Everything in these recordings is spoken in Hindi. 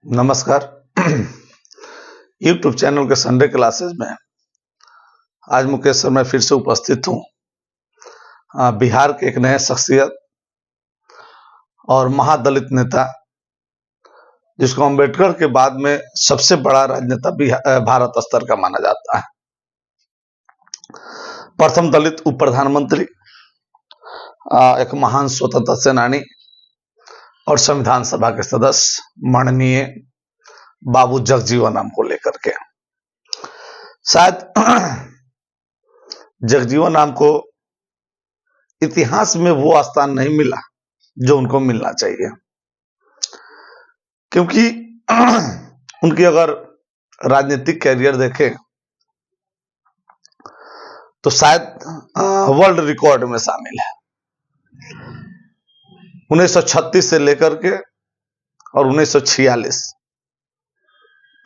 नमस्कार। यूट्यूब चैनल के संडे क्लासेस में आज मुकेश सर मैं फिर से उपस्थित हूँ। बिहार के एक नए शख्सियत और महादलित नेता जिसको अंबेडकर के बाद में सबसे बड़ा राजनेता भारत स्तर का माना जाता है, प्रथम दलित उप प्रधानमंत्री, एक महान स्वतंत्रता सेनानी और संविधान सभा के सदस्य माननीय बाबू जगजीवन राम को लेकर के शायद जगजीवन राम को इतिहास में वो स्थान नहीं मिला जो उनको मिलना चाहिए, क्योंकि उनकी अगर राजनीतिक कैरियर देखें तो शायद वर्ल्ड रिकॉर्ड में शामिल है। 1936 से लेकर के और 1946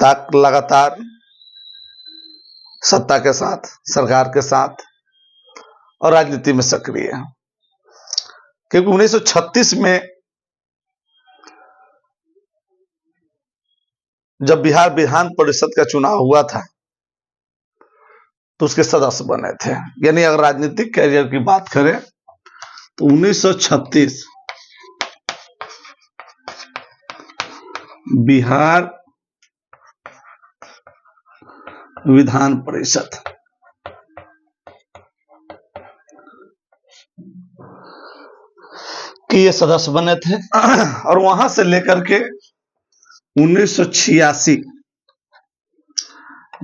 तक लगातार सत्ता के साथ, सरकार के साथ और राजनीति में सक्रिय है, क्योंकि 1936 में जब बिहार विधान परिषद का चुनाव हुआ था तो उसके सदस्य बने थे। यानी अगर राजनीतिक कैरियर की बात करें तो 1936 बिहार विधान परिषद के ये सदस्य बने थे और वहां से लेकर के 1986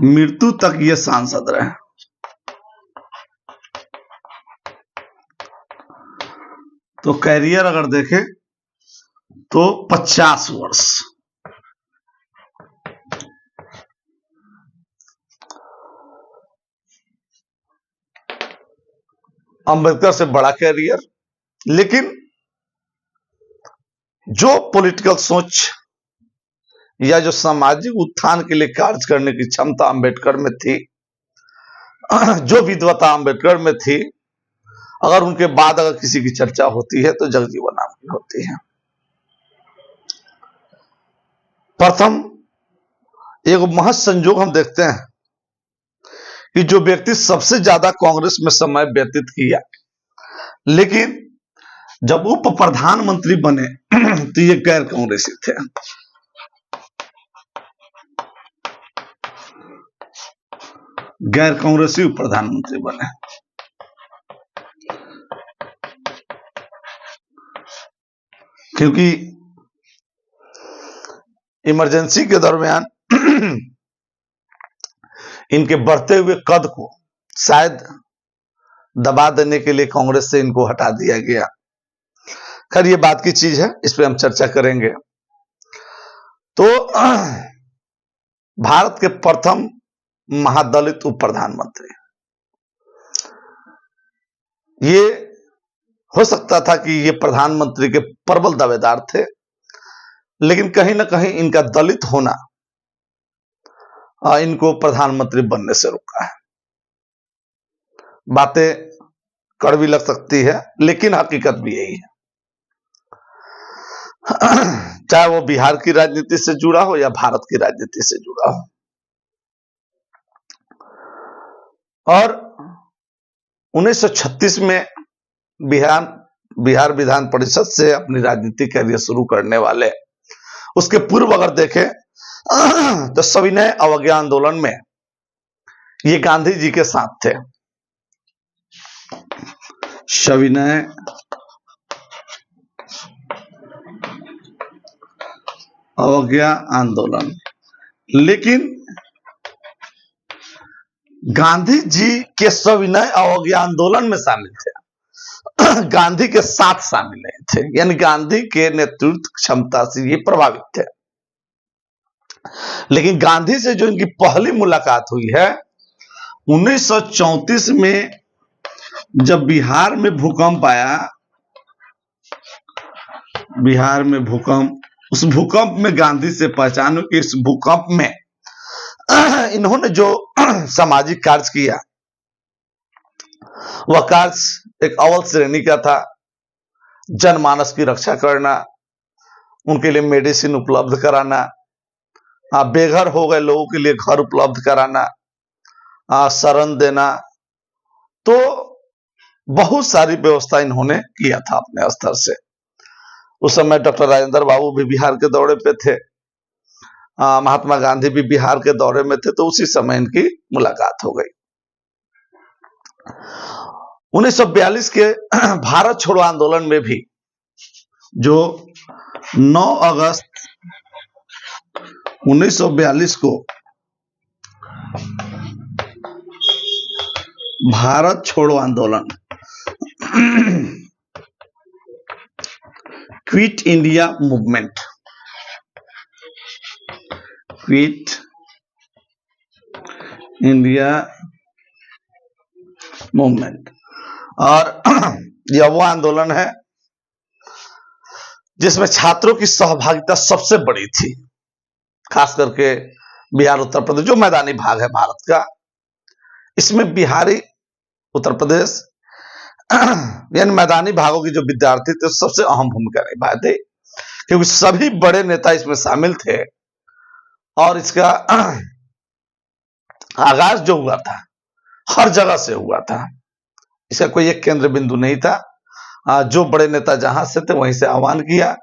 मृत्यु तक ये सांसद रहे। तो कैरियर अगर देखें तो 50 वर्ष। अंबेडकर से बड़ा कैरियर, लेकिन जो पॉलिटिकल सोच या जो सामाजिक उत्थान के लिए कार्य करने की क्षमता अंबेडकर में थी, जो विद्वता अंबेडकर में थी, अगर उनके बाद अगर किसी की चर्चा होती है तो जगजीवन राम की होती है। प्रथम एक महज संजोग हम देखते हैं कि जो व्यक्ति सबसे ज्यादा कांग्रेस में समय व्यतीत किया, लेकिन जब उप प्रधानमंत्री बने तो ये गैर कांग्रेसी थे। गैर कांग्रेसी उप प्रधानमंत्री बने। क्योंकि इमरजेंसी के दरमियान इनके बढ़ते हुए कद को शायद दबा देने के लिए कांग्रेस से इनको हटा दिया गया। खैर ये बात की चीज है, इस पे हम चर्चा करेंगे। तो भारत के प्रथम महादलित उप प्रधानमंत्री, ये हो सकता था कि ये प्रधानमंत्री के प्रबल दावेदार थे, लेकिन कहीं ना कहीं इनका दलित होना इनको प्रधानमंत्री बनने से रोका है। बातें कड़वी लग सकती है, लेकिन हकीकत भी यही है। चाहे वो बिहार की राजनीति से जुड़ा हो या भारत की राजनीति से जुड़ा हो। और 1936 में बिहार विधान परिषद से अपनी राजनीतिक कैरियर शुरू करने वाले, उसके पूर्व अगर देखें तो सविनय अवज्ञा आंदोलन में ये गांधी जी के साथ थे। सविनय अवज्ञा आंदोलन, लेकिन गांधी जी के सविनय अवज्ञा आंदोलन में शामिल थे, गांधी के साथ शामिल नहीं थे। यानी गांधी के नेतृत्व क्षमता से ये प्रभावित थे। लेकिन गांधी से जो इनकी पहली मुलाकात हुई है 1934 में, जब बिहार में भूकंप आया, बिहार में भूकंप, उस भूकंप में गांधी से पहचानो कि इस भूकंप में इन्होंने जो सामाजिक कार्य किया वह कार्य एक अव्वल श्रेणी का था। जनमानस की रक्षा करना, उनके लिए मेडिसिन उपलब्ध कराना, बेघर हो गए लोगों के लिए घर उपलब्ध कराना, शरण देना, तो बहुत सारी व्यवस्था इन्होंने किया था अपने स्तर से। उस समय डॉक्टर राजेंद्र बाबू भी बिहार के दौरे पे थे, महात्मा गांधी भी बिहार के दौरे में थे, तो उसी समय इनकी मुलाकात हो गई। 1942 के भारत छोड़ो आंदोलन में भी, जो 9 अगस्त 1942 को भारत छोड़ो आंदोलन, quit India movement, quit India movement, और यह वो आंदोलन है जिसमें छात्रों की सहभागिता सबसे बड़ी थी, खास करके बिहार उत्तर प्रदेश जो मैदानी भाग है भारत का, इसमें बिहारी उत्तर प्रदेश यानी मैदानी भागों की जो विद्यार्थी थे सबसे अहम भूमिका निभाए थे, क्योंकि सभी बड़े नेता इसमें शामिल थे और इसका आगाज जो हुआ था हर जगह से हुआ था। इसका कोई एक केंद्र बिंदु नहीं था, जो बड़े नेता जहां से थे वहीं से आह्वान किया,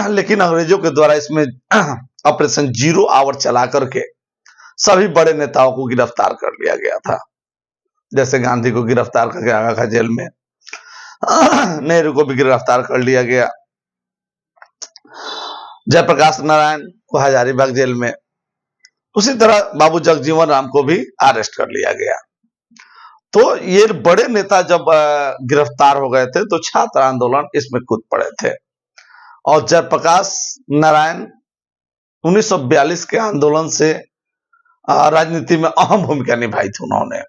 लेकिन अंग्रेजों के द्वारा इसमें ऑपरेशन जीरो आवर चला करके सभी बड़े नेताओं को गिरफ्तार कर लिया गया था। जैसे गांधी को गिरफ्तार करके आगा खां जेल में, नेहरू को भी गिरफ्तार कर लिया गया, जयप्रकाश नारायण को हजारीबाग जेल में, उसी तरह बाबू जगजीवन राम को भी अरेस्ट कर लिया गया। तो ये बड़े नेता जब गिरफ्तार हो गए थे तो छात्र आंदोलन इसमें कूद पड़े थे, और जयप्रकाश नारायण 1942 के आंदोलन से राजनीति में अहम भूमिका निभाई थी उन्होंने,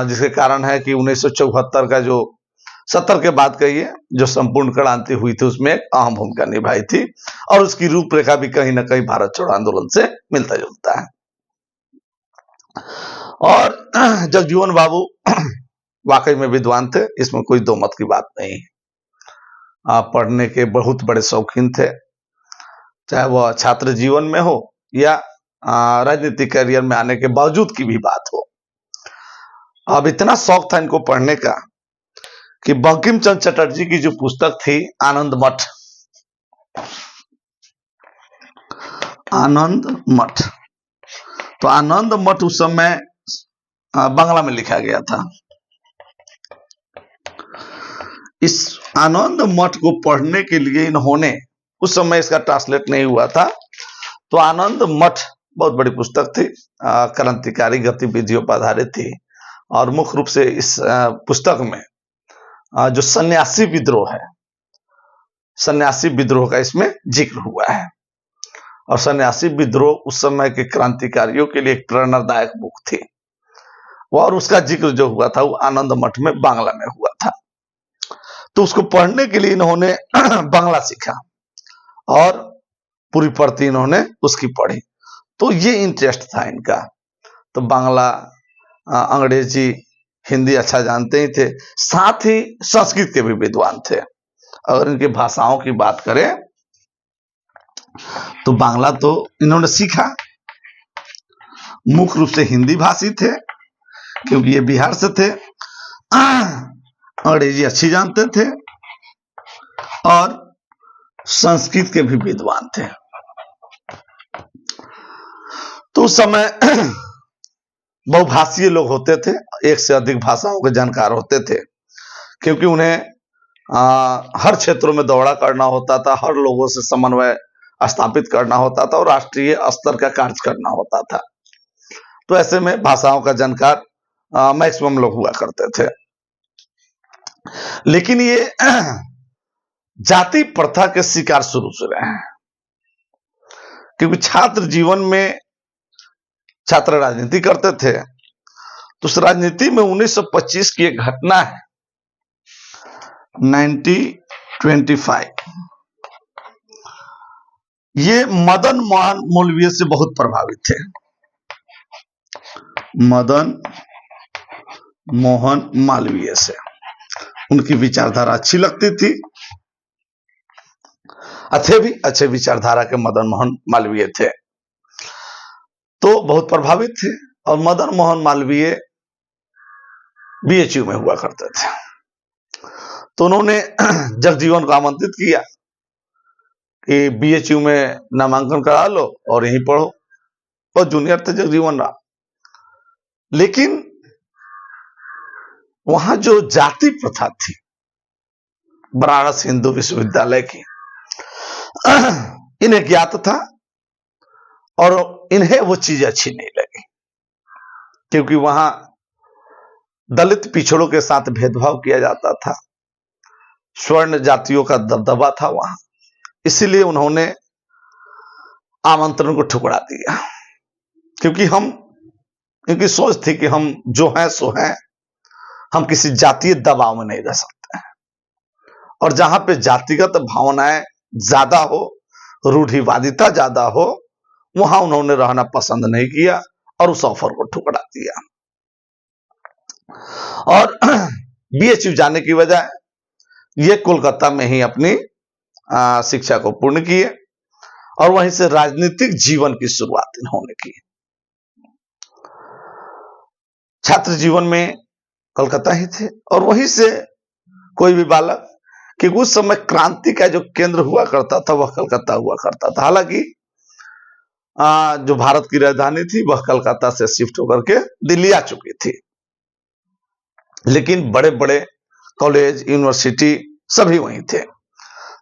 जिसके कारण है कि 1974 का जो 70 के बाद कहिए जो संपूर्ण क्रांति हुई थी उसमें एक अहम भूमिका निभाई थी, और उसकी रूपरेखा भी कहीं ना कहीं भारत छोड़ो आंदोलन से मिलता जुलता है। और जगजीवन बाबू वाकई में विद्वान थे, इसमें कोई दो मत की बात नहीं। पढ़ने के बहुत बड़े शौकीन थे, चाहे वह छात्र जीवन में हो या राजनीतिक करियर में आने के बावजूद की भी बात हो। अब इतना शौक था इनको पढ़ने का कि बंकिम चंद्र चटर्जी की जो पुस्तक थी आनंद मठ, तो आनंद मठ उस समय बांग्ला में लिखा गया था। इस आनंद मठ को पढ़ने के लिए इन्होंने, उस समय इसका ट्रांसलेट नहीं हुआ था, तो आनंद मठ बहुत बड़ी पुस्तक थी, क्रांतिकारी गतिविधियों पर आधारित थी, और मुख्य रूप से इस पुस्तक में जो सन्यासी विद्रोह है, सन्यासी विद्रोह का इसमें जिक्र हुआ है। और सन्यासी विद्रोह उस समय के क्रांतिकारियों के लिए एक प्रेरणादायक बुक थी, और उसका जिक्र जो हुआ था वो आनंद मठ में बांग्ला में हुआ था। तो उसको पढ़ने के लिए इन्होंने बांग्ला सीखा और पूरी प्रति इन्होंने उसकी पढ़ी, तो ये इंटरेस्ट था इनका। तो बांग्ला, अंग्रेजी, हिंदी अच्छा जानते ही थे, साथ ही संस्कृत के भी विद्वान थे। अगर इनकी भाषाओं की बात करें तो बांग्ला तो इन्होंने सीखा, मुख्य रूप से हिंदी भाषी थे क्योंकि ये बिहार से थे, अंग्रेजी अच्छी जानते थे और संस्कृत के भी विद्वान थे। तो उस समय बहुभाषीय लोग होते थे, एक से अधिक भाषाओं के जानकार होते थे, क्योंकि उन्हें हर क्षेत्रों में दौरा करना होता था, हर लोगों से समन्वय स्थापित करना होता था और राष्ट्रीय स्तर का कार्य करना होता था। तो ऐसे में भाषाओं का जानकार मैक्सिमम लोग हुआ करते थे। लेकिन ये जाति प्रथा के शिकार शुरू से रहे हैं, क्योंकि छात्र जीवन में छात्र राजनीति करते थे। तो उस राजनीति में 1925 की एक घटना है, 1925, ये मदन मोहन मालवीय से बहुत प्रभावित थे। मदन मोहन मालवीय से उनकी विचारधारा अच्छी लगती थी, अच्छे विचारधारा के मदन मोहन मालवीय थे। तो बहुत प्रभावित थे और मदन मोहन मालवीय बीएचयू में हुआ करते थे। तो उन्होंने जगजीवन को आमंत्रित किया कि बीएचयू में नामांकन करा लो और यहीं पढ़ो। और जूनियर थे जगजीवन राम, लेकिन वहां जो जाति प्रथा थी बनारस हिंदू विश्वविद्यालय की, इन्हें ज्ञात था और इन्हें वो चीज अच्छी नहीं लगी, क्योंकि वहां दलित पिछड़ों के साथ भेदभाव किया जाता था, स्वर्ण जातियों का दबदबा था वहां। इसीलिए उन्होंने आमंत्रण को ठुकरा दिया, क्योंकि इनकी सोच थी कि हम जो हैं सो हैं, हम किसी जातीय दबाव में नहीं रह सकते हैं। और जहां पे जातिगत भावनाएं ज्यादा हो, रूढ़िवादिता ज्यादा हो, वहां उन्होंने रहना पसंद नहीं किया और उस ऑफर को ठुकरा दिया। और बीएचयू जाने की बजाय ये कोलकाता में ही अपनी शिक्षा को पूर्ण किए और वहीं से राजनीतिक जीवन की शुरुआत इन्होंने की। छात्र जीवन में कलकत्ता ही थे और वहीं से कोई भी बालक, कि उस समय क्रांति का जो केंद्र हुआ करता था वह कलकत्ता हुआ करता था। हालांकि जो भारत की राजधानी थी वह कलकत्ता से शिफ्ट होकर के दिल्ली आ चुकी थी, लेकिन बड़े बड़े कॉलेज यूनिवर्सिटी सभी वहीं थे।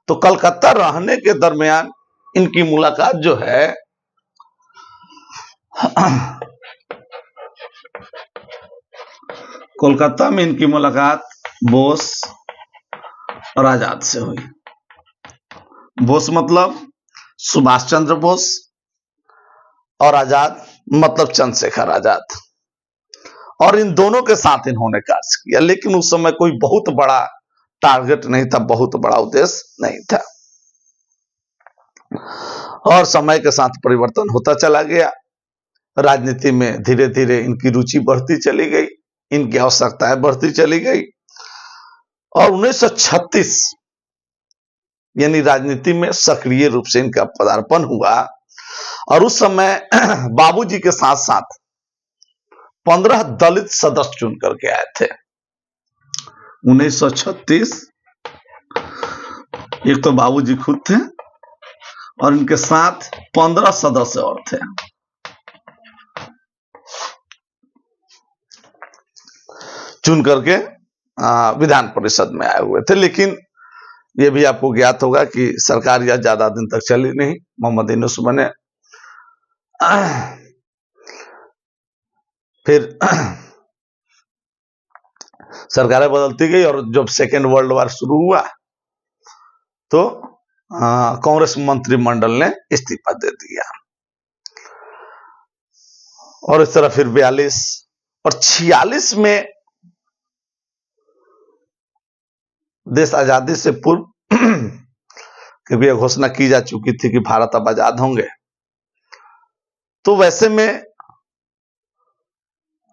तो कलकत्ता रहने के दरमियान इनकी मुलाकात जो है कोलकाता में इनकी मुलाकात बोस और आजाद से हुई। बोस मतलब सुभाष चंद्र बोस और आजाद मतलब चंद्रशेखर आजाद। और इन दोनों के साथ इन्होंने कार्य किया, लेकिन उस समय कोई बहुत बड़ा टारगेट नहीं था, बहुत बड़ा उद्देश्य नहीं था। और समय के साथ परिवर्तन होता चला गया, राजनीति में धीरे धीरे इनकी रुचि बढ़ती चली गई, इनकी आवश्यकताएं बढ़ती चली गई। और 1936 यानी राजनीति में सक्रिय रूप से इनका पदार्पण हुआ। और उस समय बाबूजी के साथ साथ 15 दलित सदस्य चुन करके आए थे। 1936 एक तो बाबूजी खुद थे और इनके साथ 15 सदस्य और थे। चुन करके विधान परिषद में आए हुए थे। लेकिन यह भी आपको ज्ञात होगा कि सरकार यह ज्यादा दिन तक चली नहीं। मोहम्मद यूनुस बने, फिर सरकारें बदलती गई और जब सेकेंड वर्ल्ड वॉर शुरू हुआ तो कांग्रेस मंत्रिमंडल ने इस्तीफा दे दिया। और इस तरह फिर 42 और 46 में देश आजादी से पूर्व क्योंकि यह घोषणा की जा चुकी थी कि भारत अब आजाद होंगे, तो वैसे में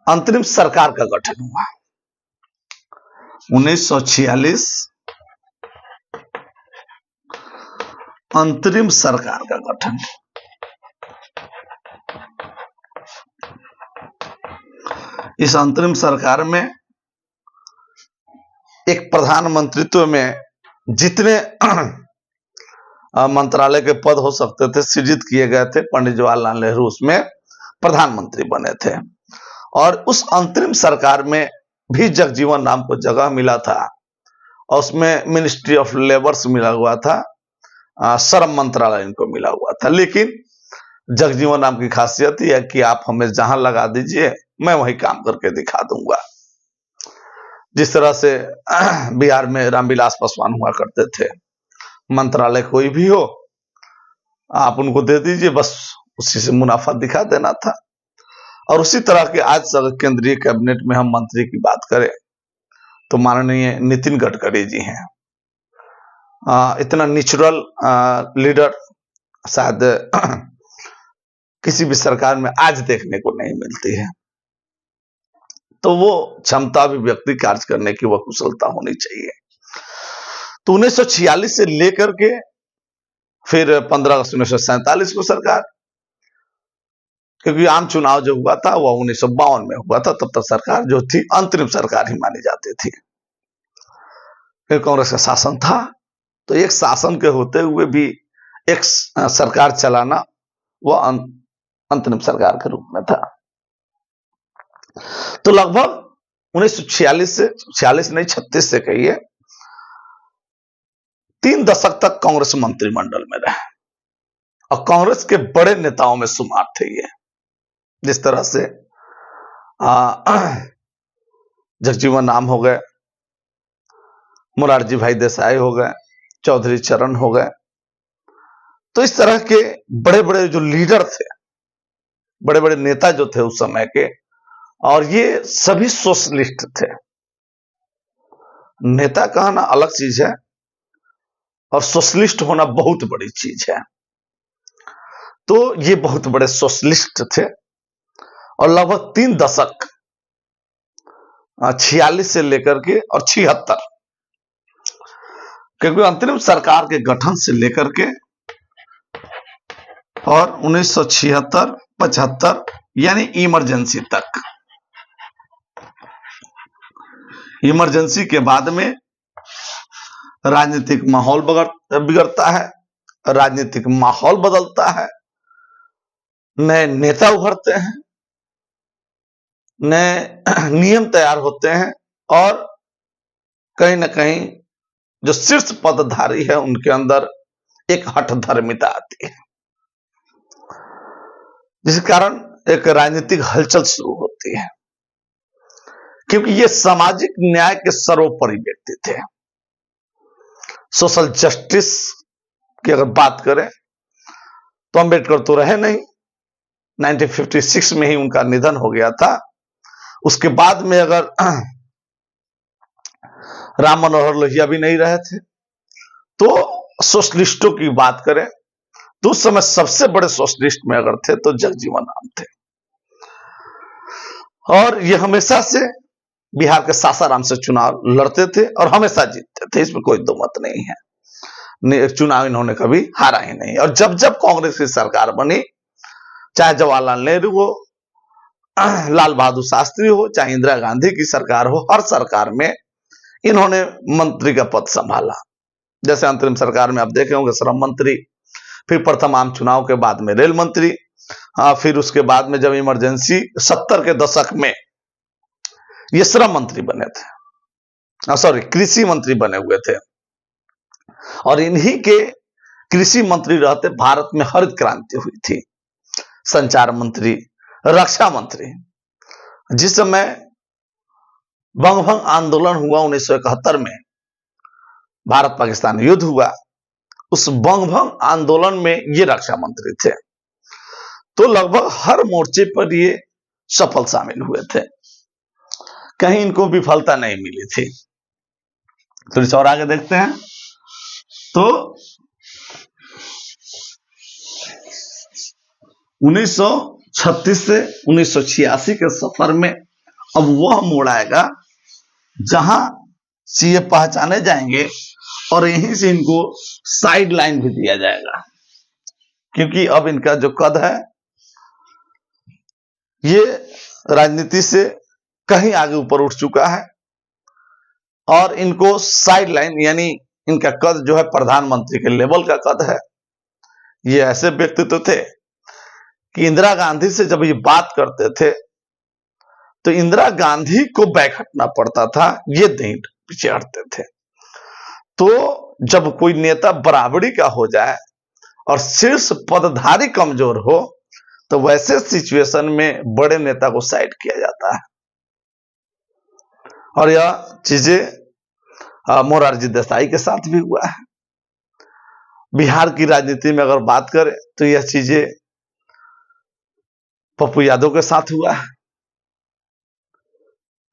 अंतरिम सरकार का गठन हुआ। 1946 अंतरिम सरकार का गठन। इस अंतरिम सरकार में एक प्रधानमंत्रित्व में जितने मंत्रालय के पद हो सकते थे सृजित किए गए थे। पंडित जवाहरलाल नेहरू उसमें प्रधानमंत्री बने थे। और उस अंतरिम सरकार में भी जगजीवन राम को जगह मिला था और उसमें मिनिस्ट्री ऑफ लेबर्स मिला हुआ था, श्रम मंत्रालय इनको मिला हुआ था। लेकिन जगजीवन राम की खासियत यह है कि आप हमें जहां लगा दीजिए मैं वहीं काम करके दिखा दूंगा। जिस तरह से बिहार में रामविलास पासवान हुआ करते थे, मंत्रालय कोई भी हो आप उनको दे दीजिए, बस उसी से मुनाफा दिखा देना था। और उसी तरह के आज केंद्रीय कैबिनेट में हम मंत्री की बात करें तो माननीय नितिन गडकरी जी हैं। इतना नेचुरल लीडर शायद किसी भी सरकार में आज देखने को नहीं मिलती है। तो वो क्षमता भी व्यक्ति कार्य करने की वह कुशलता होनी चाहिए। तो 1946 से लेकर के फिर 15 अगस्त 1947 को सरकार, क्योंकि आम चुनाव जो हुआ था वह 1952 में हुआ था, तब तक सरकार जो थी अंतरिम सरकार ही मानी जाती थी। फिर कांग्रेस का शासन था, तो एक शासन के होते हुए भी एक सरकार चलाना वह अंतरिम सरकार के रूप में था। तो लगभग 1946 से 46 नहीं 36 से कहिए 3 दशक तक कांग्रेस मंत्रिमंडल में रहे और कांग्रेस के बड़े नेताओं में शुमार थे ये। जिस तरह से जगजीवन राम हो गए, मोरारजी भाई देसाई हो गए, चौधरी चरण हो गए, तो इस तरह के बड़े बड़े जो लीडर थे, बड़े बड़े नेता जो थे उस समय के, और ये सभी सोशलिस्ट थे। नेता कहना अलग चीज है और सोशलिस्ट होना बहुत बड़ी चीज है। तो ये बहुत बड़े सोशलिस्ट थे और लगभग 3 दशक 46 से लेकर के और 76, क्योंकि अंतरिम सरकार के गठन से लेकर के और 1976, 75 यानी इमरजेंसी तक, इमरजेंसी के बाद में राजनीतिक माहौल बिगड़ता है, राजनीतिक माहौल बदलता है, नए नेता उभरते हैं, नए नियम तैयार होते हैं और कहीं ना कहीं जो शीर्ष पदधारी है उनके अंदर एक हठधर्मिता आती है, जिस कारण एक राजनीतिक हलचल शुरू होती है। क्योंकि ये सामाजिक न्याय के सर्वोपरि व्यक्ति थे। सोशल जस्टिस की अगर बात करें तो अंबेडकर तो रहे नहीं, 1956 में ही उनका निधन हो गया था। उसके बाद में अगर राम मनोहर लोहिया भी नहीं रहे थे, तो सोशलिस्टों की बात करें तो उस समय सबसे बड़े सोशलिस्ट में अगर थे तो जगजीवन राम थे। और ये हमेशा से बिहार के सासाराम से चुनाव लड़ते थे और हमेशा जीतते थे, इसमें कोई दो मत नहीं है। चुनाव इन्होंने कभी हारा ही नहीं। और जब जब कांग्रेस की सरकार बनी, चाहे जवाहरलाल नेहरू हो, लाल बहादुर शास्त्री हो, चाहे इंदिरा गांधी की सरकार हो, हर सरकार में इन्होंने मंत्री का पद संभाला। जैसे अंतरिम सरकार में आप देखे होंगे श्रम मंत्री, फिर प्रथम आम चुनाव के बाद में रेल मंत्री, फिर उसके बाद में जब इमरजेंसी 70 के दशक में ये श्रम मंत्री बने थे, सॉरी कृषि मंत्री बने हुए थे। और इन्हीं के कृषि मंत्री रहते भारत में हरित क्रांति हुई थी, संचार मंत्री, रक्षा मंत्री। जिस समय बंगभंग आंदोलन हुआ 1971 में, भारत पाकिस्तान युद्ध हुआ, उस बंगभंग आंदोलन में ये रक्षा मंत्री थे। तो लगभग हर मोर्चे पर ये सफल शामिल हुए थे, कहीं इनको विफलता नहीं मिली थी। थोड़ी और आगे देखते हैं तो 1936 से 1986 के सफर में अब वह मोड़ आएगा जहां से ये पहचाने जाएंगे और यहीं से इनको साइड लाइन भी दिया जाएगा, क्योंकि अब इनका जो कद है ये राजनीति से कहीं आगे ऊपर उठ चुका है और इनको साइड लाइन यानी इनका कद जो है प्रधानमंत्री के लेवल का कद है। ये ऐसे व्यक्तित्व थे कि इंदिरा गांधी से जब ये बात करते थे तो इंदिरा गांधी को बैक हटना पड़ता था, ये नहीं पीछे हटते थे। तो जब कोई नेता बराबरी का हो जाए और शीर्ष पदधारी कमजोर हो तो वैसे सिचुएशन में बड़े नेता को साइड किया जाता है। और यह चीजें मोरारजी देसाई के साथ भी हुआ है। बिहार की राजनीति में अगर बात करें तो यह चीजें पप्पू यादव के साथ हुआ है।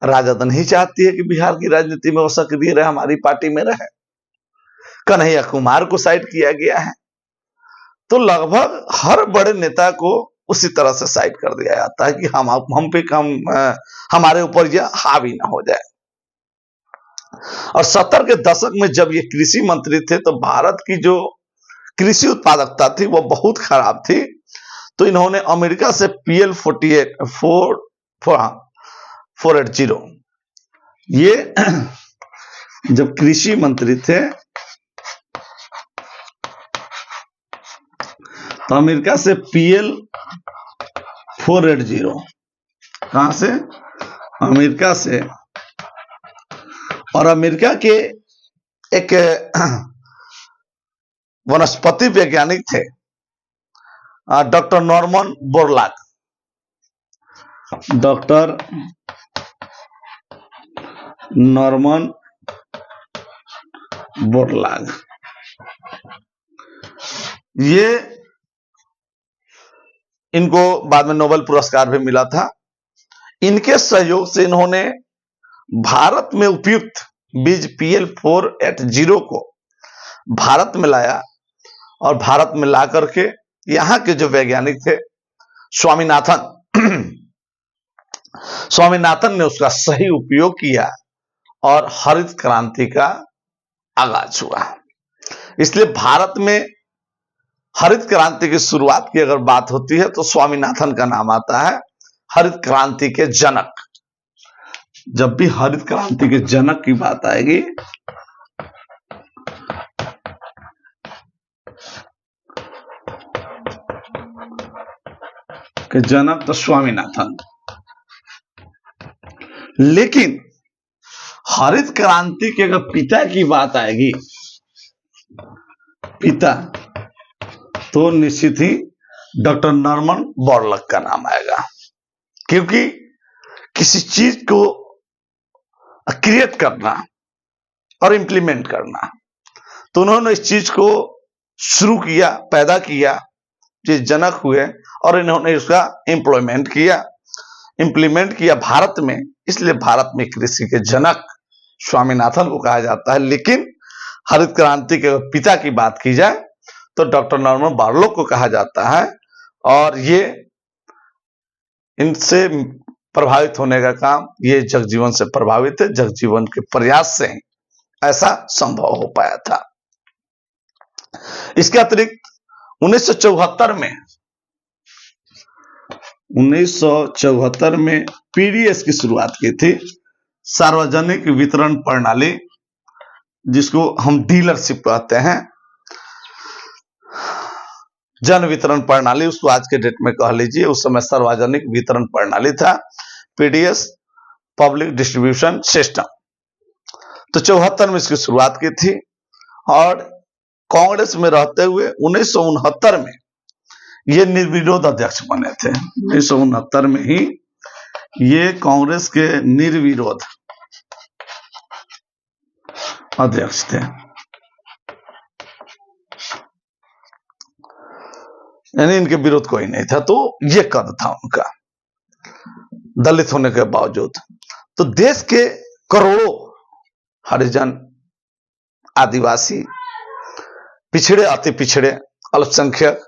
राजद नहीं चाहती है कि बिहार की राजनीति में वो सक्रिय रहे, हमारी पार्टी में रहे। कन्हैया कुमार को साइड किया गया है। तो लगभग हर बड़े नेता को उसी तरह से साइड कर दिया जाता है कि हम पे हमारे ऊपर यह हावी ना हो जाए। और 70 के दशक में जब ये कृषि मंत्री थे तो भारत की जो कृषि उत्पादकता थी वो बहुत खराब थी। तो इन्होंने अमेरिका से PL-480 ये जब कृषि मंत्री थे तो अमेरिका से PL-480 कहां से? अमेरिका से। और अमेरिका के एक वनस्पति वैज्ञानिक थे doctor Norman Borlaug. Doctor Norman Borlaug ये इनको बाद में नोबेल पुरस्कार भी मिला था। इनके सहयोग से इन्होंने भारत में उपयुक्त बीज PL-480 को भारत में लाया और भारत में ला करके यहां के जो वैज्ञानिक थे स्वामीनाथन ने उसका सही उपयोग किया और हरित क्रांति का आगाज हुआ। इसलिए भारत में हरित क्रांति की शुरुआत की अगर बात होती है तो स्वामीनाथन का नाम आता है हरित क्रांति के जनक। जब भी हरित क्रांति के जनक की बात आएगी कि जनक तो स्वामीनाथन, लेकिन हरित क्रांति के अगर पिता की बात आएगी, पिता, तो निश्चित ही डॉक्टर नॉर्मन बोरलॉग का नाम आएगा। क्योंकि किसी चीज को क्रिएट करना और इंप्लीमेंट करना, तो उन्होंने इस चीज को शुरू किया, पैदा किया, जो जनक हुए और इन्होंने उसका इंप्लीमेंट किया भारत में। इसलिए भारत में कृषि के जनक स्वामीनाथन को कहा जाता है। लेकिन हरित क्रांति के पिता की बात की जाए तो डॉक्टर नॉर्मन बोरलॉग को कहा जाता है। और ये इनसे प्रभावित होने का काम, ये जगजीवन से प्रभावित है। जगजीवन के प्रयास से ऐसा संभव हो पाया था। इसके अतिरिक्त 1974 में PDS की शुरुआत की थी, सार्वजनिक वितरण प्रणाली, जिसको हम डीलरशिप कहते हैं, जन वितरण प्रणाली, उसको आज के डेट में कह लीजिए। उस समय सार्वजनिक वितरण प्रणाली था PDS, पब्लिक डिस्ट्रीब्यूशन सिस्टम। तो 74 में इसकी शुरुआत की थी और कांग्रेस में रहते हुए 1969 में ये निर्विरोध अध्यक्ष बने थे। 1969 में ही ये कांग्रेस के निर्विरोध अध्यक्ष थे। यानी इनके विरोध कोई नहीं था, तो ये कद था उनका, दलित होने के बावजूद। तो देश के करोड़ों हरिजन, आदिवासी, पिछड़े, अति पिछड़े, अल्पसंख्यक,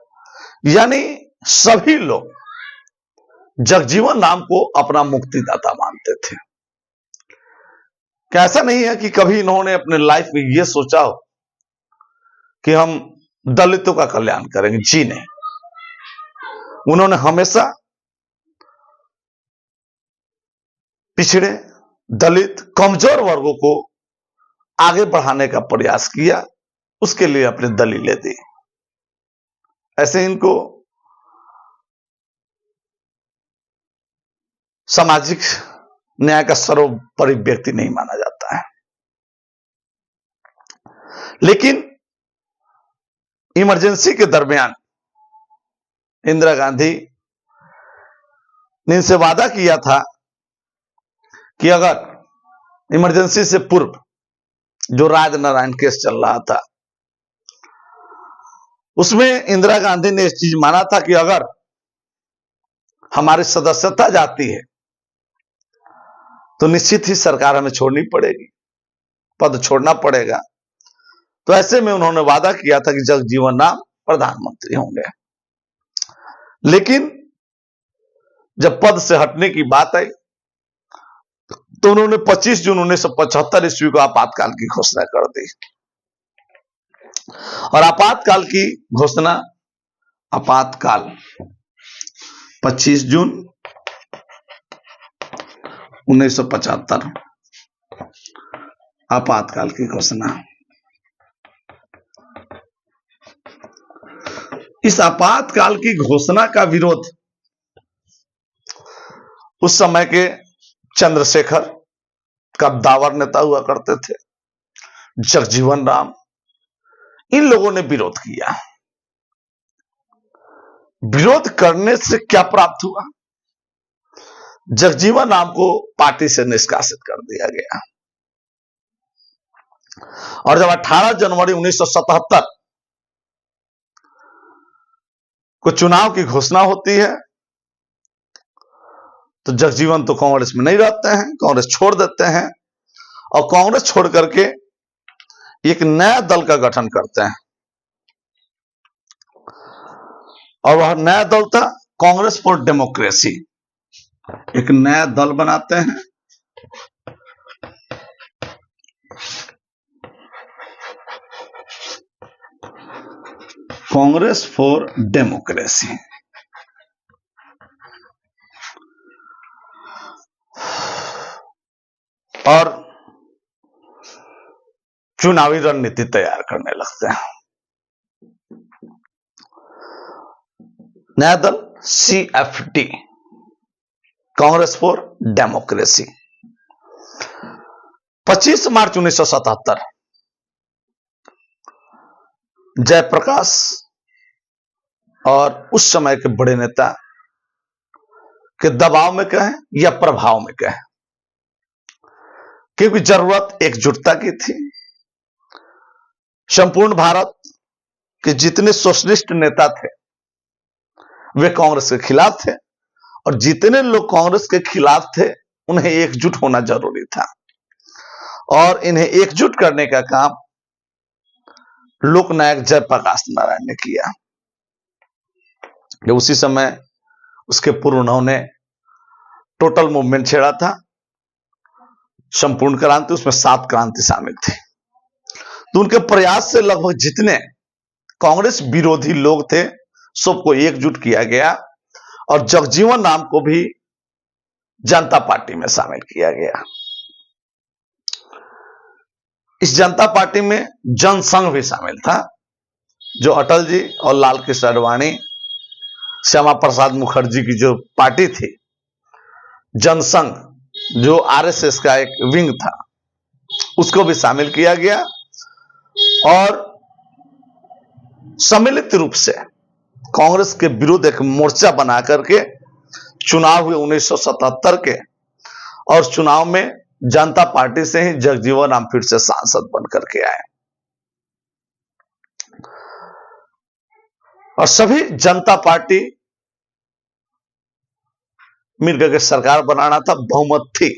यानी सभी लोग जगजीवन राम को अपना मुक्तिदाता मानते थे। क्या ऐसा नहीं है कि कभी इन्होंने अपने लाइफ में यह सोचा हो कि हम दलितों का कल्याण करेंगे? जी नहीं। उन्होंने हमेशा पिछड़े, दलित, कमजोर वर्गों को आगे बढ़ाने का प्रयास किया, उसके लिए अपनी दलीलें दी। ऐसे इनको सामाजिक न्याय का सर्वोपरि व्यक्ति नहीं माना जाता है। लेकिन इमरजेंसी के दरमियान इंदिरा गांधी ने इनसे वादा किया था कि अगर इमरजेंसी से पूर्व जो राजनारायण केस चल रहा था, उसमें इंदिरा गांधी ने इस चीज माना था कि अगर हमारी सदस्यता जाती है तो निश्चित ही सरकार हमें छोड़नी पड़ेगी, पद छोड़ना पड़ेगा। तो ऐसे में उन्होंने वादा किया था कि जगजीवन राम प्रधानमंत्री होंगे। लेकिन जब पद से हटने की बात आई तो उन्होंने 25 जून 1975 ईस्वी को आपातकाल की घोषणा कर दी। और आपातकाल की घोषणा, आपातकाल 25 जून 1975 आपातकाल की घोषणा। इस आपातकाल की घोषणा का विरोध उस समय के चंद्रशेखर कद्दावर नेता हुआ करते थे, जगजीवन राम, इन लोगों ने विरोध किया। विरोध करने से क्या प्राप्त हुआ? जगजीवन राम को पार्टी से निष्कासित कर दिया गया। और जब 18 जनवरी 1977 को चुनाव की घोषणा होती है तो जगजीवन तो कांग्रेस में नहीं रहते हैं, कांग्रेस छोड़ देते हैं और कांग्रेस छोड़ करके एक नया दल का गठन करते हैं। और वह नया दल था कांग्रेस फॉर डेमोक्रेसी। एक नया दल बनाते हैं, कांग्रेस फॉर डेमोक्रेसी। और चुनावी रणनीति तैयार करने लगते हैं। नया दल CFD, कांग्रेस फॉर डेमोक्रेसी। 25 मार्च 1977 जयप्रकाश और उस समय के बड़े नेता के दबाव में कहें या प्रभाव में कहें, क्योंकि जरूरत एकजुटता की थी। संपूर्ण भारत के जितने सोशलिस्ट नेता थे वे कांग्रेस के खिलाफ थे और जितने लोग कांग्रेस के खिलाफ थे उन्हें एकजुट होना जरूरी था। और इन्हें एकजुट करने का काम लोकनायक जयप्रकाश नारायण ने किया। उसी समय उसके पूर्व उन्होंने टोटल मूवमेंट छेड़ा था, संपूर्ण क्रांति, उसमें 7 क्रांति शामिल थी। तो उनके प्रयास से लगभग जितने कांग्रेस विरोधी लोग थे सबको एकजुट किया गया और जगजीवन राम को भी जनता पार्टी में शामिल किया गया। इस जनता पार्टी में जनसंघ भी शामिल था, जो अटल जी और लाल कृष्ण आडवाणी, श्यामा प्रसाद मुखर्जी की जो पार्टी थी। जनसंघ जो RSS का एक विंग था, उसको भी शामिल किया गया और सम्मिलित रूप से कांग्रेस के विरुद्ध एक मोर्चा बना करके चुनाव हुए 1977 के। और चुनाव में जनता पार्टी से ही जगजीवन राम फिर से सांसद बनकर के आए और सभी जनता पार्टी मिलकर के सरकार बनाना था, बहुमत थी।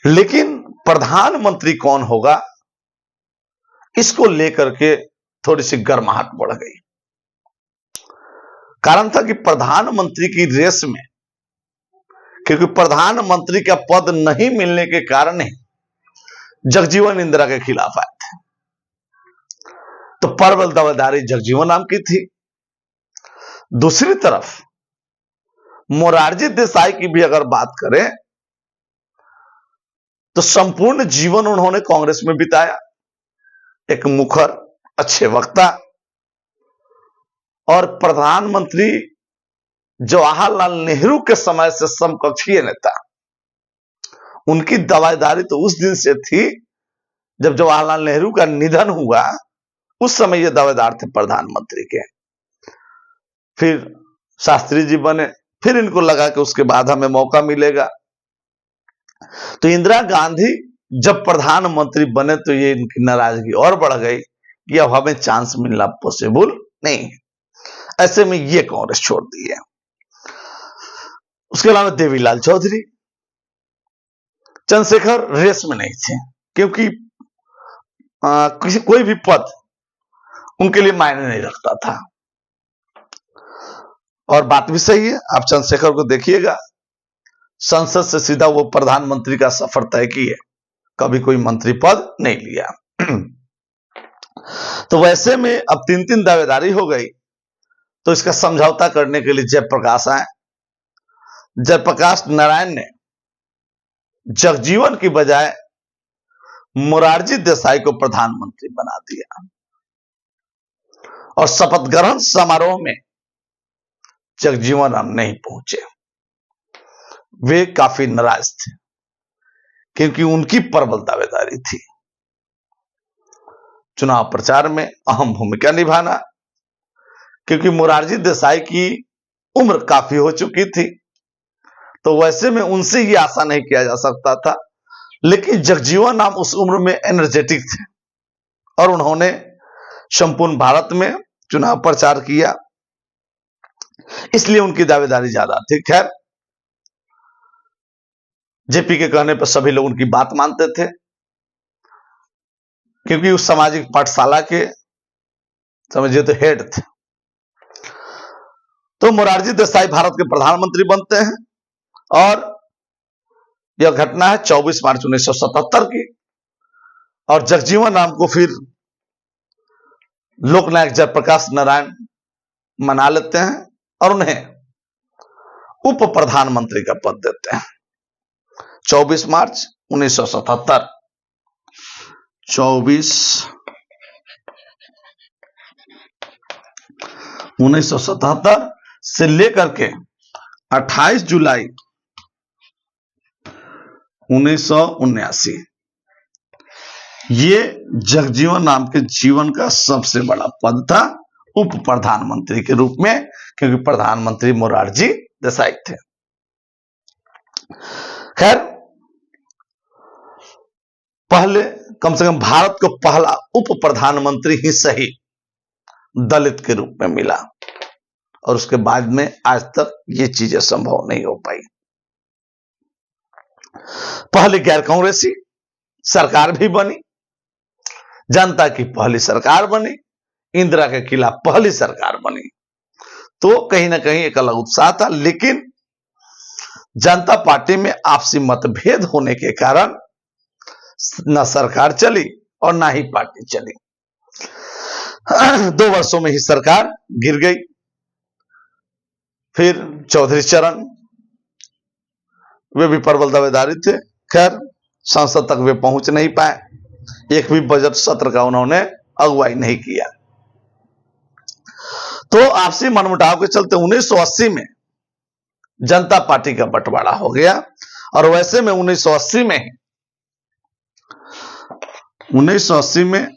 लेकिन प्रधानमंत्री कौन होगा, इसको लेकर के थोड़ी सी गर्माहट बढ़ गई। कारण था कि प्रधानमंत्री की रेस में, क्योंकि प्रधानमंत्री का पद नहीं मिलने के कारण ही जगजीवन इंदिरा के खिलाफ आए थे, तो प्रबल दावेदारी जगजीवन राम की थी। दूसरी तरफ मोरारजी देसाई की भी अगर बात करें तो संपूर्ण जीवन उन्होंने कांग्रेस में बिताया। एक मुखर, अच्छे वक्ता और प्रधानमंत्री जवाहरलाल नेहरू के समय से समकक्षीय नेता। उनकी दावेदारी तो उस दिन से थी जब जवाहरलाल नेहरू का निधन हुआ, उस समय ये दावेदार थे प्रधानमंत्री के। फिर शास्त्री जी बने, फिर इनको लगा कि उसके बाद हमें मौका मिलेगा। तो इंदिरा गांधी जब प्रधानमंत्री बने तो ये इनकी नाराजगी और बढ़ गई कि अब हमें चांस मिलना पॉसिबल नहीं है। ऐसे में ये कांग्रेस छोड़ दी है। उसके अलावा देवीलाल चौधरी, चंद्रशेखर रेस में नहीं थे, क्योंकि कोई भी पद उनके लिए मायने नहीं रखता था। और बात भी सही है, आप चंद्रशेखर को देखिएगा, संसद से सीधा वो प्रधानमंत्री का सफर तय किए, कभी कोई मंत्री पद नहीं लिया। तो वैसे में अब 3-3 दावेदारी हो गई तो इसका समझौता करने के लिए जयप्रकाश आए। जयप्रकाश नारायण ने जगजीवन की बजाय मोरारजी देसाई को प्रधानमंत्री बना दिया और शपथ ग्रहण समारोह में जगजीवन राम नहीं पहुंचे। वे काफी नाराज थे क्योंकि उनकी प्रबल दावेदारी थी चुनाव प्रचार में अहम भूमिका निभाना, क्योंकि मोरारजी देसाई की उम्र काफी हो चुकी थी, तो वैसे में उनसे ये आशा नहीं किया जा सकता था। लेकिन जगजीवन राम उस उम्र में एनर्जेटिक थे और उन्होंने संपूर्ण भारत में चुनाव प्रचार किया, इसलिए उनकी दावेदारी ज्यादा थी। खैर, जेपी के कहने पर सभी लोग उनकी बात मानते थे, क्योंकि उस सामाजिक पाठशाला के समझिए तो हेड थे। तो मोरारजी देसाई भारत के प्रधानमंत्री बनते हैं और यह घटना है 24 मार्च 1977 की। और जगजीवन राम को फिर लोकनायक जयप्रकाश नारायण मना लेते हैं और उन्हें उप प्रधानमंत्री का पद देते हैं। 24 मार्च 1977, 1977 से लेकर के 28 जुलाई 1979 ये जगजीवन राम के जीवन का सबसे बड़ा पद था, उप प्रधानमंत्री के रूप में, क्योंकि प्रधानमंत्री मोरारजी देसाई थे। खैर, पहले कम से कम भारत को पहला उप प्रधानमंत्री ही सही दलित के रूप में मिला और उसके बाद में आज तक ये चीजें संभव नहीं हो पाई। पहले गैर कांग्रेसी सरकार भी बनी, जनता की पहली सरकार बनी, इंदिरा के खिलाफ पहली सरकार बनी, तो कहीं ना कहीं एक अलग उत्साह था। लेकिन जनता पार्टी में आपसी मतभेद होने के कारण न सरकार चली और ना ही पार्टी चली। 2 वर्षों में ही सरकार गिर गई। फिर चौधरी चरण, वे भी प्रबल दावेदारी थे। खैर, संसद तक वे पहुंच नहीं पाए, एक भी बजट सत्र का उन्होंने अगुवाई नहीं किया। तो आपसी मनमुटाव के चलते 1980 में जनता पार्टी का बंटवारा हो गया और वैसे में 1980 में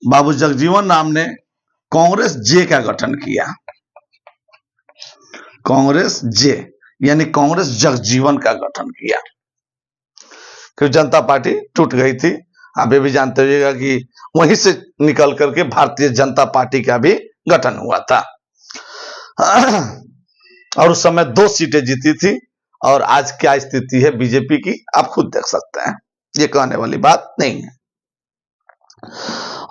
बाबू जगजीवन राम ने कांग्रेस जे का गठन किया। कांग्रेस जे यानी कांग्रेस जगजीवन का गठन किया, क्योंकि जनता पार्टी टूट गई थी। आप ये भी जानते होइएगा कि वहीं से निकल करके भारतीय जनता पार्टी का भी गठन हुआ था और उस समय 2 सीटें जीती थी। और आज क्या स्थिति है बीजेपी की, आप खुद देख सकते हैं, ये कहने वाली बात नहीं है।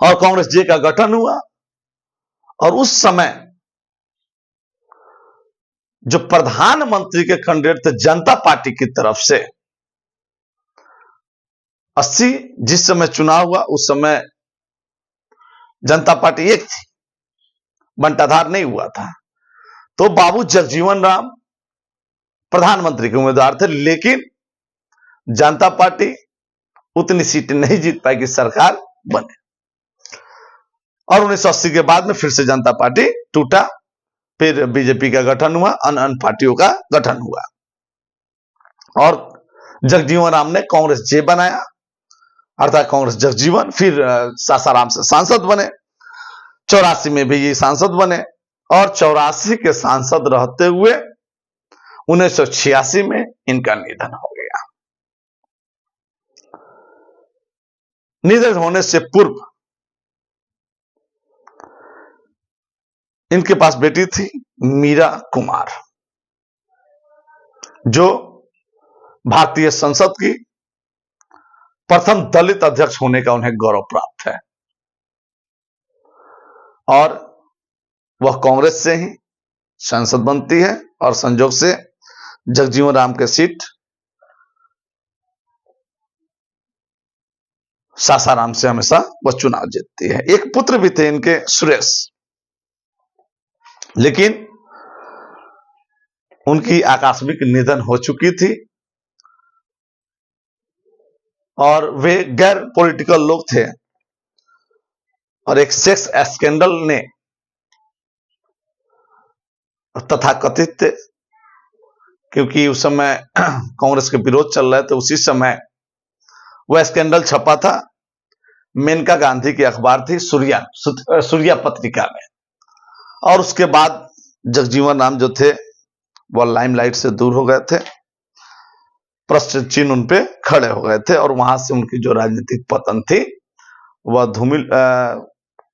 और कांग्रेस जे का गठन हुआ और उस समय जो प्रधानमंत्री के कैंडिडेट थे जनता पार्टी की तरफ से, 80 जिस समय चुनाव हुआ उस समय जनता पार्टी एक थी, बंटाधार नहीं हुआ था। तो बाबू जगजीवन राम प्रधानमंत्री के उम्मीदवार थे, लेकिन जनता पार्टी उतनी सीटें नहीं जीत पाई कि सरकार बने। और 1980 के बाद में फिर से जनता पार्टी टूटा, फिर बीजेपी का गठन हुआ, अन्य पार्टियों का गठन हुआ और जगजीवन राम ने कांग्रेस जे बनाया, अर्थात कांग्रेस जगजीवन। फिर सासाराम से सांसद बने, 84 में भी ये सांसद बने और 84 के सांसद रहते हुए 1986 में इनका निधन हो गया। निधन होने से पूर्व इनके पास बेटी थी मीरा कुमार, जो भारतीय संसद की प्रथम दलित अध्यक्ष होने का उन्हें गौरव प्राप्त है और वह कांग्रेस से ही सांसद बनती है और संजोग से जगजीवन राम के सीट सासाराम से हमेशा वह चुनाव जीतती है। एक पुत्र भी थे इनके, सुरेश। लेकिन उनकी आकस्मिक निधन हो चुकी थी और वे गैर पॉलिटिकल लोग थे और एक सेक्स स्कैंडल ने तथाकथित, क्योंकि उस समय कांग्रेस के विरोध चल रहे थे, उसी समय वह स्कैंडल छपा था मेनका गांधी की अखबार थी सूर्या पत्रिका में। और उसके बाद जगजीवन राम जो थे वह लाइमलाइट से दूर हो गए थे, प्रश्न चिन्ह उन पे खड़े हो गए थे और वहां से उनकी जो राजनीतिक पतन थी वह धूमिल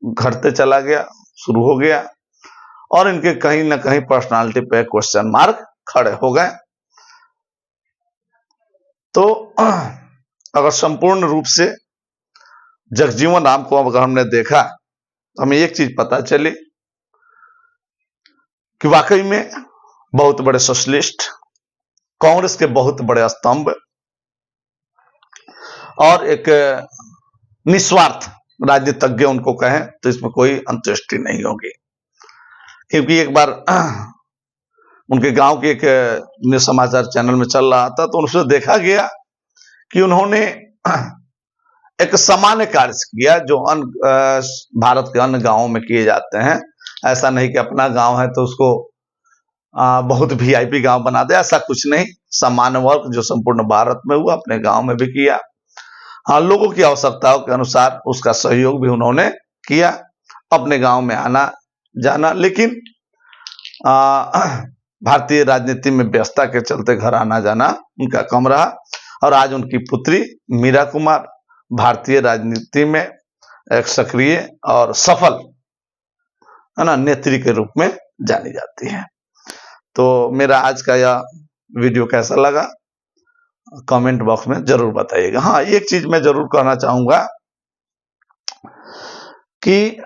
घटते चला गया, शुरू हो गया और इनके कहीं ना कहीं पर्सनालिटी पे क्वेश्चन मार्क खड़े हो गए। तो अगर संपूर्ण रूप से जगजीवन राम को अगर हमने देखा तो हमें एक चीज पता चली कि वाकई में बहुत बड़े सोशलिस्ट, कांग्रेस के बहुत बड़े स्तंभ और एक निस्वार्थ राजनीतिज्ञ उनको कहें तो इसमें कोई अंतर्दृष्टि नहीं होगी, क्योंकि एक बार उनके गांव के एक समाचार चैनल में चल रहा था तो उनसे देखा गया कि उन्होंने एक सामान्य कार्य किया जो भारत के अन्य गांवों में किए जाते हैं। ऐसा नहीं कि अपना गांव है तो उसको बहुत वीआईपी गांव बना दे, ऐसा कुछ नहीं। सामान्य वर्ग जो संपूर्ण भारत में हुआ अपने गांव में भी किया। हाँ, लोगों की आवश्यकताओं के अनुसार उसका सहयोग भी उन्होंने किया, अपने गांव में आना जाना। लेकिन भारतीय राजनीति में व्यस्तता के चलते घर आना जाना उनका कम रहा और आज उनकी पुत्री मीरा कुमार भारतीय राजनीति में एक सक्रिय और सफल नेत्री के रूप में जानी जाती है। तो मेरा आज का यह वीडियो कैसा लगा कमेंट बॉक्स में जरूर बताइएगा। हाँ, एक चीज मैं जरूर कहना चाहूंगा कि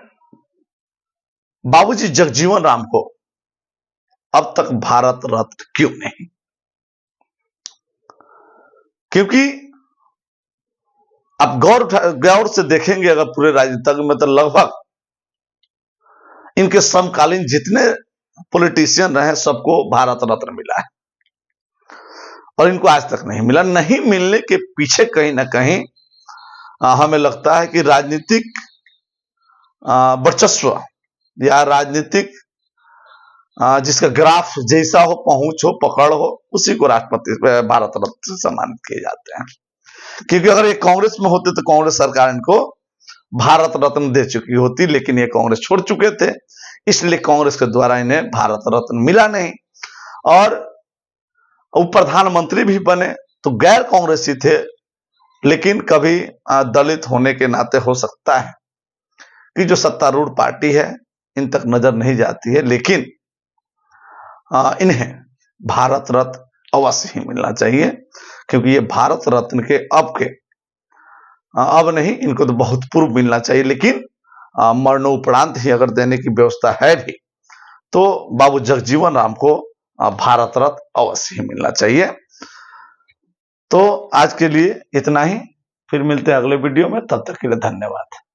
बाबूजी जगजीवन राम को अब तक भारत रत्न क्यों नहीं? क्योंकि आप गौर से देखेंगे अगर पूरे राजनीति में तो लगभग इनके समकालीन जितने पॉलिटिशियन रहे सबको भारत रत्न मिला है और इनको आज तक नहीं मिला। नहीं मिलने के पीछे कहीं ना कहीं हमें लगता है कि राजनीतिक वर्चस्व या राजनीतिक जिसका ग्राफ जैसा हो, पहुंच हो, पकड़ हो, उसी को राष्ट्रपति भारत रत्न से सम्मानित किए जाते हैं। क्योंकि अगर ये कांग्रेस में होते तो कांग्रेस सरकार इनको भारत रत्न दे चुकी होती, लेकिन ये कांग्रेस छोड़ चुके थे, इसलिए कांग्रेस के द्वारा इन्हें भारत रत्न मिला नहीं। और वो प्रधानमंत्री भी बने तो गैर कांग्रेसी थे, लेकिन कभी दलित होने के नाते हो सकता है कि जो सत्तारूढ़ पार्टी है इन तक नजर नहीं जाती है, लेकिन इन्हें भारत रत्न अवश्य ही मिलना चाहिए। क्योंकि ये भारत रत्न के अब नहीं, इनको तो बहुत पूर्व मिलना चाहिए, लेकिन मरणोपरांत ही अगर देने की व्यवस्था है भी तो बाबू जगजीवन राम को भारत रत्न अवश्य ही मिलना चाहिए। तो आज के लिए इतना ही, फिर मिलते हैं अगले वीडियो में, तब तक के लिए धन्यवाद।